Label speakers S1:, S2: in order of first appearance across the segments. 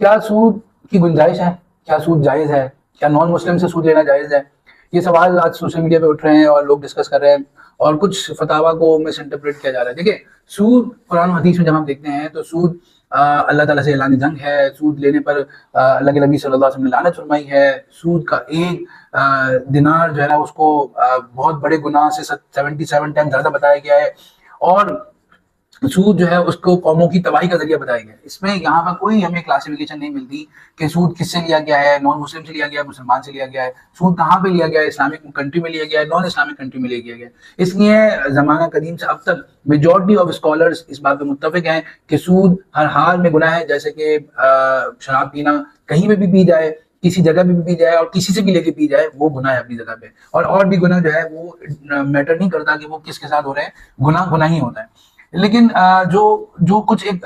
S1: क्या सूद की गुंजाइश है? क्या सूद जायज़ है? क्या नॉन मुस्लिम से सूद लेना जायज़ है? ये सवाल आज सोशल मीडिया पे उठ रहे हैं और लोग डिस्कस कर रहे हैं और कुछ फतावा को मिस इंटरप्रेट किया जा रहा है। देखिए, सूद कुरान और हदीस में जब हम देखते हैं तो सूद अल्लाह ताला से ऐलान जंग है। सूद लेने पर अल्लाह के नबी सल्लल्लाहु अलैहि वसल्लम ने लानत फरमाई है। सूद का एक दिनार जो है ना उसको बहुत बड़े गुनाह से 77 टाइम ज़्यादा बताया गया है और सूद जो है उसको कौमों की तबाही का ज़रिया बताया गया है। इसमें यहाँ पर कोई हमें क्लासिफिकेशन नहीं मिलती कि सूद किससे लिया गया है, नॉन मुस्लिम से लिया गया है, मुसलमान से लिया गया है। सूद कहाँ पे लिया गया है, इस्लामिक कंट्री में लिया गया है, नॉन इस्लामिक कंट्री में लिया गया है। इसलिए ज़माना कदीम से अब तक मेजॉरिटी ऑफ स्कॉलर्स इस बात पे मुत्तफ़िक हैं कि सूद हर हाल में गुनाह है। जैसे कि शराब पीना कहीं पे भी पी जाए, किसी जगह पे भी पी जाए और किसी से भी लेके पी जाए, वो गुनाह है अपनी जगह पे। और भी गुनाह जो है वो मैटर नहीं करता कि वो किसके साथ हो रहे हैं, गुनाह गुनाह ही होता है। लेकिन जो जो कुछ एक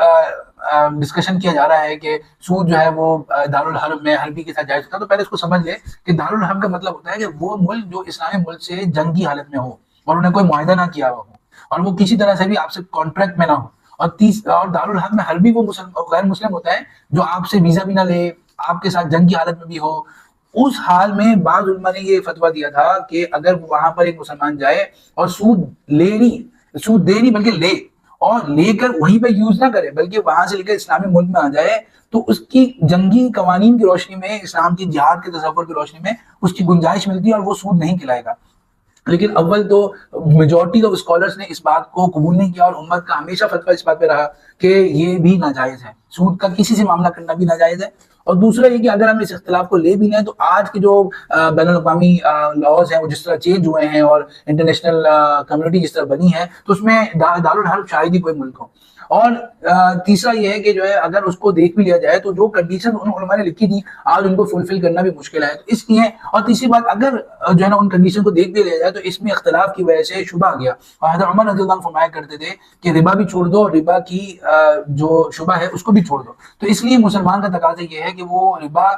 S1: डिस्कशन किया जा रहा है कि सूद जो है वो दारुल हर्ब में हर्बी के साथ जायज होता है, तो पहले इसको समझ ले कि दारुल हर्ब का मतलब होता है कि वो मुल्क जो इस्लामी मुल्क से जंगी हालत में हो और उन्हें कोई मुआहदा ना किया हुआ हो और वो किसी तरह से भी आपसे कॉन्ट्रैक्ट में ना हो। और दारुल हर्ब में हर्बी वो गैर मुस्लिम होता है जो आपसे वीजा भी ना ले, आपके साथ जंगी हालत में भी हो। उस हाल में बाद उलमा ने ये फतवा दिया था कि अगर वहां पर एक मुसलमान जाए और सूद दे नहीं बल्कि ले और लेकर वहीं पे यूज ना करे बल्कि वहां से लेकर इस्लामी मुल्क में आ जाए, तो उसकी जंगी कवानीन की रोशनी में, इस्लाम की जिहाद के तसव्वुर की रोशनी में उसकी गुंजाइश मिलती है और वो सूद नहीं खिलाएगा। लेकिन अव्वल तो मेजॉरिटी ऑफ स्कॉलर्स ने इस बात को कबूल नहीं किया और उम्मत का हमेशा फतवा इस बात पे रहा कि ये भी नाजायज है, सूद का किसी से मामला करना भी नाजायज है। और दूसरा ये कि अगर हम इस इख्तिलाफ को ले भी लें तो आज के जो बैनुल अक़वामी लॉज हैं वो जिस तरह चेंज हुए हैं और इंटरनेशनल कम्युनिटी जिस तरह बनी है, तो उसमें दारुल हर्ब शायद ही कोई मुल्क हो। और तीसरा ये है कि जो है अगर उसको देख भी लिया जाए तो जो कंडीशन उन उलमा ने लिखी थी आज उनको फुलफिल करना भी मुश्किल है, तो इसलिए। और तीसरी बात, अगर जो है ना उन कंडीशन को देख भी लिया जाए तो इसमें इख्तिलाफ की वजह से शुबा आ गया। और हज़रत उमर रज़ियल्लाहु अन्हु फरमाया करते थे कि रिबा भी छोड़ दो, रिबा की जो शुबा है उसको भी छोड़ दो। तो इसलिए मुसलमान का तकाजा ये है कि वो रिबा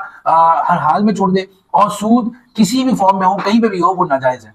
S1: हर हाल में छोड़ दे और सूद किसी भी फॉर्म में हो, कहीं पे भी हो, वो नाजायज है।